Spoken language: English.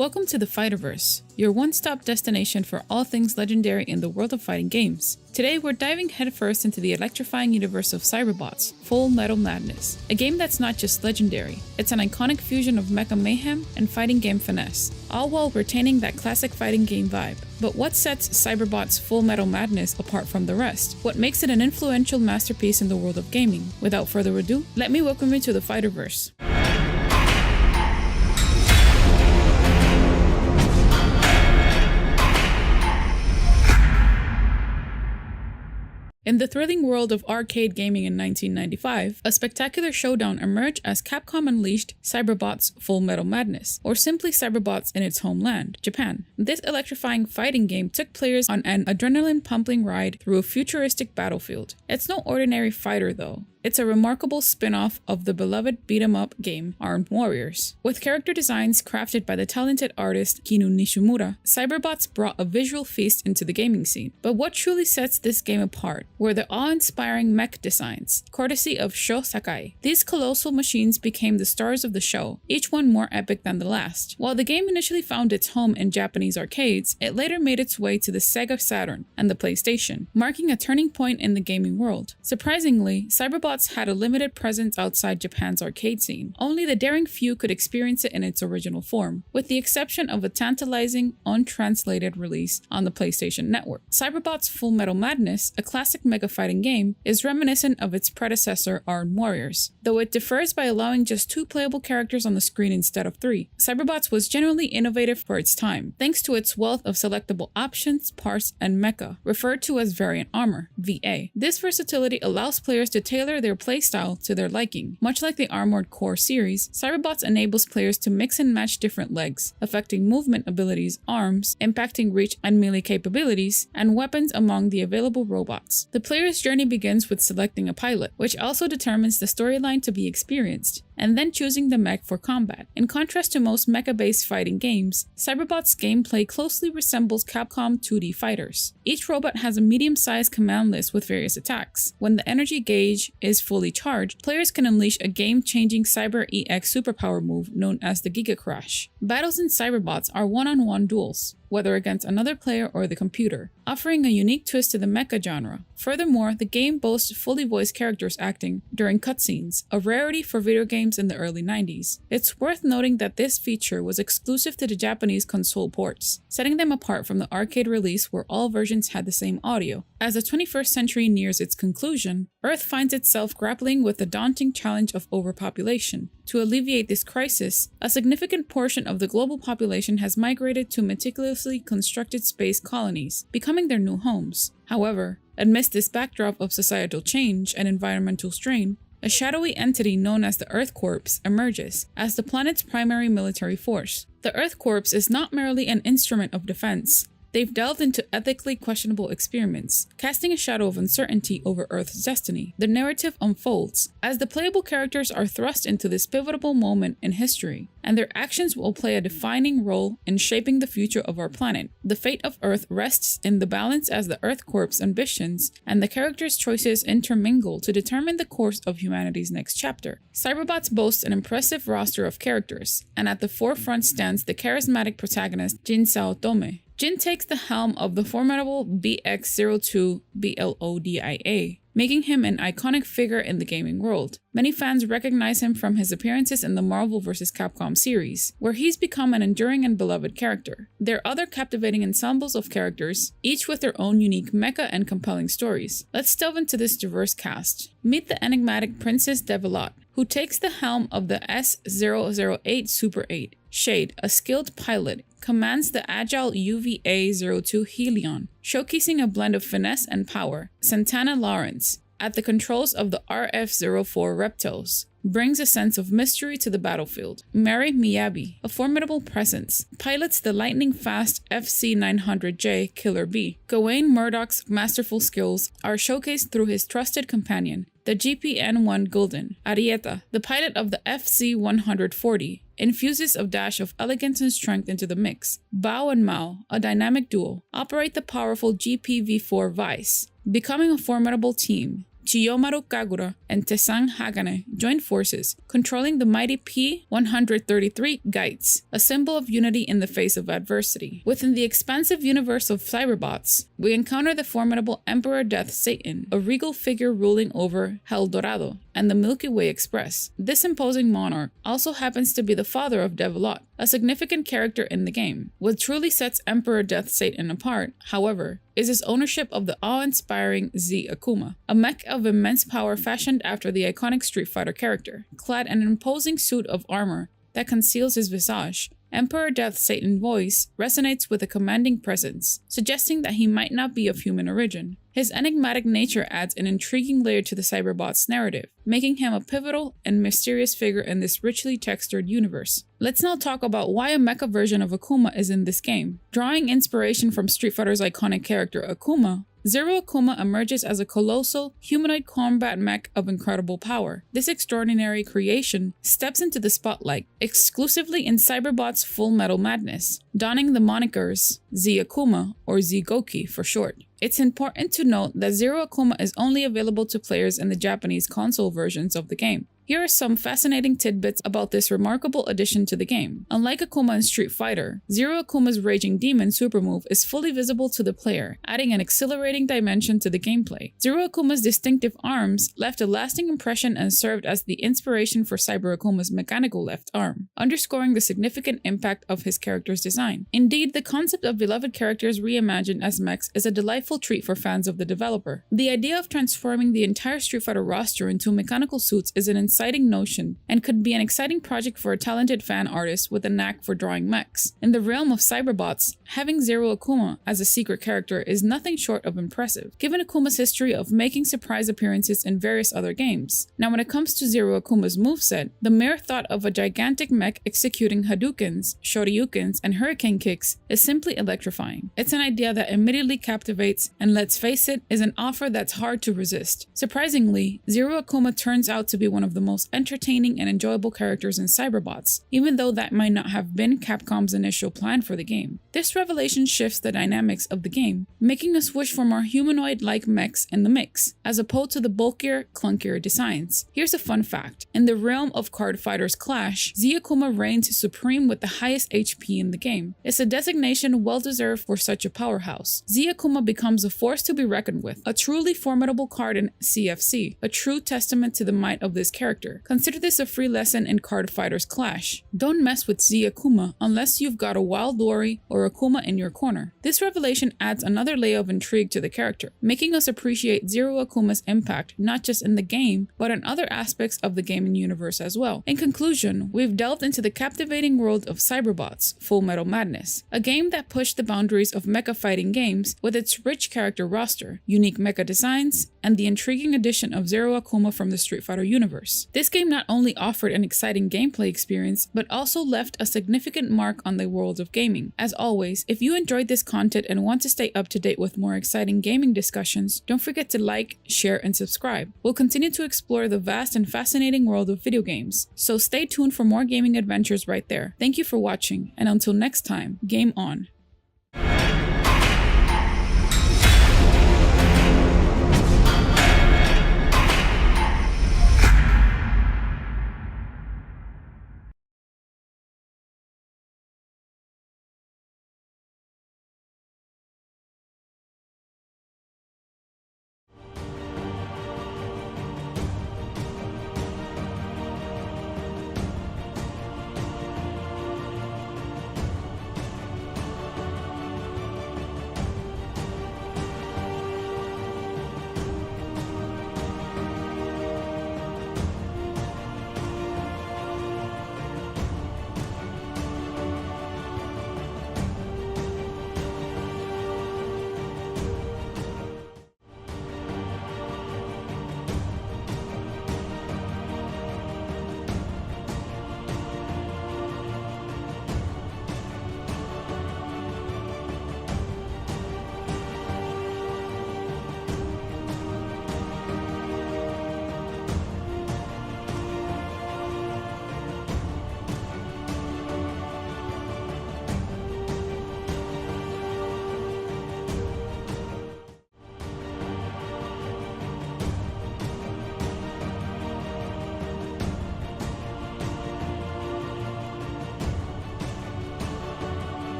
Welcome to the Fighterverse, your one-stop destination for all things legendary in the world of fighting games. Today we're diving headfirst into the electrifying universe of Cyberbots, Full Metal Madness, a game that's not just legendary, it's an iconic fusion of mecha mayhem and fighting game finesse, all while retaining that classic fighting game vibe. But what sets Cyberbots Full Metal Madness apart from the rest? What makes it an influential masterpiece in the world of gaming? Without further ado, let me welcome you to the Fighterverse. In the thrilling world of arcade gaming in 1995, a spectacular showdown emerged as Capcom unleashed Cyberbots Full Metal Madness, or simply Cyberbots in its homeland, Japan. This electrifying fighting game took players on an adrenaline-pumping ride through a futuristic battlefield. It's no ordinary fighter though. It's a remarkable spin-off of the beloved beat-em-up game Armed Warriors. With character designs crafted by the talented artist Kinu Nishimura, Cyberbots brought a visual feast into the gaming scene. But what truly sets this game apart were the awe-inspiring mech designs, courtesy of Sho Sakai. These colossal machines became the stars of the show, each one more epic than the last. While the game initially found its home in Japanese arcades, it later made its way to the Sega Saturn and the PlayStation, marking a turning point in the gaming world. Surprisingly, Cyberbots had a limited presence outside Japan's arcade scene. Only the daring few could experience it in its original form, with the exception of a tantalizing, untranslated release on the PlayStation Network. Cyberbots Full Metal Madness, a classic mecha fighting game, is reminiscent of its predecessor Armed Warriors, though it differs by allowing just 2 playable characters on the screen instead of 3. Cyberbots was generally innovative for its time, thanks to its wealth of selectable options, parts, and mecha, referred to as variant armor, VA. This versatility allows players to tailor their playstyle to their liking. Much like the Armored Core series, Cyberbots enables players to mix and match different legs, affecting movement abilities, arms, impacting reach and melee capabilities, and weapons among the available robots. The player's journey begins with selecting a pilot, which also determines the storyline to be experienced, and then choosing the mech for combat. In contrast to most mecha-based fighting games, Cyberbots' gameplay closely resembles Capcom 2D fighters. Each robot has a medium-sized command list with various attacks. When the energy gauge is fully charged, players can unleash a game-changing Cyber EX superpower move known as the Giga Crash. Battles in Cyberbots are one-on-one duels, whether against another player or the computer, offering a unique twist to the mecha genre. Furthermore, the game boasts fully voiced characters acting during cutscenes, a rarity for video games in the early 90s. It's worth noting that this feature was exclusive to the Japanese console ports, setting them apart from the arcade release where all versions had the same audio. As the 21st century nears its conclusion, Earth finds itself grappling with the daunting challenge of overpopulation. To alleviate this crisis, a significant portion of the global population has migrated to meticulously constructed space colonies, becoming their new homes. However, amidst this backdrop of societal change and environmental strain, a shadowy entity known as the Earth Corps emerges as the planet's primary military force. The Earth Corps is not merely an instrument of defense. They've delved into ethically questionable experiments, casting a shadow of uncertainty over Earth's destiny. The narrative unfolds as the playable characters are thrust into this pivotal moment in history, and their actions will play a defining role in shaping the future of our planet. The fate of Earth rests in the balance as the Earth Corps' ambitions and the characters' choices intermingle to determine the course of humanity's next chapter. Cyberbots boasts an impressive roster of characters, and at the forefront stands the charismatic protagonist Jin Saotome. Jin takes the helm of the formidable BX-02 BLODIA, making him an iconic figure in the gaming world. Many fans recognize him from his appearances in the Marvel vs. Capcom series, where he's become an enduring and beloved character. There are other captivating ensembles of characters, each with their own unique mecha and compelling stories. Let's delve into this diverse cast. Meet the enigmatic Princess Devilot, who takes the helm of the S-008 Super 8. Shade, a skilled pilot, commands the agile UVA-02 Helion, showcasing a blend of finesse and power. Santana Lawrence, at the controls of the RF-04 Reptiles, brings a sense of mystery to the battlefield. Mary Miyabi, a formidable presence, pilots the lightning-fast FC-900J Killer Bee. Gawain Murdoch's masterful skills are showcased through his trusted companion, the GPN-1 Gulden. Arieta, the pilot of the FC-140, infuses a dash of elegance and strength into the mix. Bao and Mao, a dynamic duo, operate the powerful GPV-4 Vice, becoming a formidable team. Chiyomaru Kagura and Tessan Hagane joined forces, controlling the mighty P-133 Geiz, a symbol of unity in the face of adversity. Within the expansive universe of cyberbots, we encounter the formidable Emperor Death Satan, a regal figure ruling over Hell Dorado and the Milky Way Express. This imposing monarch also happens to be the father of Devilot, a significant character in the game. What truly sets Emperor Death Satan apart, however, is his ownership of the awe-inspiring Z Akuma, a mech of immense power fashioned after the iconic Street Fighter character. Clad in an imposing suit of armor that conceals his visage, Emperor Death Satan's voice resonates with a commanding presence, suggesting that he might not be of human origin. His enigmatic nature adds an intriguing layer to the cyberbot's narrative, making him a pivotal and mysterious figure in this richly textured universe. Let's now talk about why a mecha version of Akuma is in this game. Drawing inspiration from Street Fighter's iconic character Akuma, Zero Akuma emerges as a colossal, humanoid combat mech of incredible power. This extraordinary creation steps into the spotlight exclusively in Cyberbot's Full Metal Madness, donning the monikers Z Akuma or Z Goki for short. It's important to note that Zero Akuma is only available to players in the Japanese console versions of the game. Here are some fascinating tidbits about this remarkable addition to the game. Unlike Akuma in Street Fighter, Zero Akuma's Raging Demon super move is fully visible to the player, adding an exhilarating dimension to the gameplay. Zero Akuma's distinctive arms left a lasting impression and served as the inspiration for Cyber Akuma's mechanical left arm, underscoring the significant impact of his character's design. Indeed, the concept of beloved characters reimagined as mechs is a delightful treat for fans of the developer. The idea of transforming the entire Street Fighter roster into mechanical suits is an exciting notion and could be an exciting project for a talented fan artist with a knack for drawing mechs. In the realm of cyberbots, having Zero Akuma as a secret character is nothing short of impressive, given Akuma's history of making surprise appearances in various other games. Now when it comes to Zero Akuma's moveset, the mere thought of a gigantic mech executing Hadoukens, Shoryukens, and Hurricane kicks is simply electrifying. It's an idea that immediately captivates, and let's face it, is an offer that's hard to resist. Surprisingly, Zero Akuma turns out to be one of the most entertaining and enjoyable characters in cyberbots, even though that might not have been Capcom's initial plan for the game. This revelation shifts the dynamics of the game, making us wish for more humanoid-like mechs in the mix, as opposed to the bulkier, clunkier designs. Here's a fun fact. In the realm of card fighters clash, Z Akuma reigns supreme with the highest HP in the game. It's a designation well-deserved for such a powerhouse. Z Akuma becomes a force to be reckoned with, a truly formidable card in CFC, a true testament to the might of this character. Consider this a free lesson in card fighters clash. Don't mess with Z Akuma unless you've got a Wild Ori or Akuma in your corner. This revelation adds another layer of intrigue to the character, making us appreciate Zero Akuma's impact not just in the game, but in other aspects of the gaming universe as well. In conclusion, we've delved into the captivating world of Cyberbots Full Metal Madness, a game that pushed the boundaries of mecha fighting games with its rich character roster, unique mecha designs, and the intriguing addition of Zero Akuma from the Street Fighter universe. This game not only offered an exciting gameplay experience, but also left a significant mark on the world of gaming. As always, if you enjoyed this content and want to stay up to date with more exciting gaming discussions, don't forget to like, share, and subscribe. We'll continue to explore the vast and fascinating world of video games, so stay tuned for more gaming adventures right there. Thank you for watching, and until next time, game on.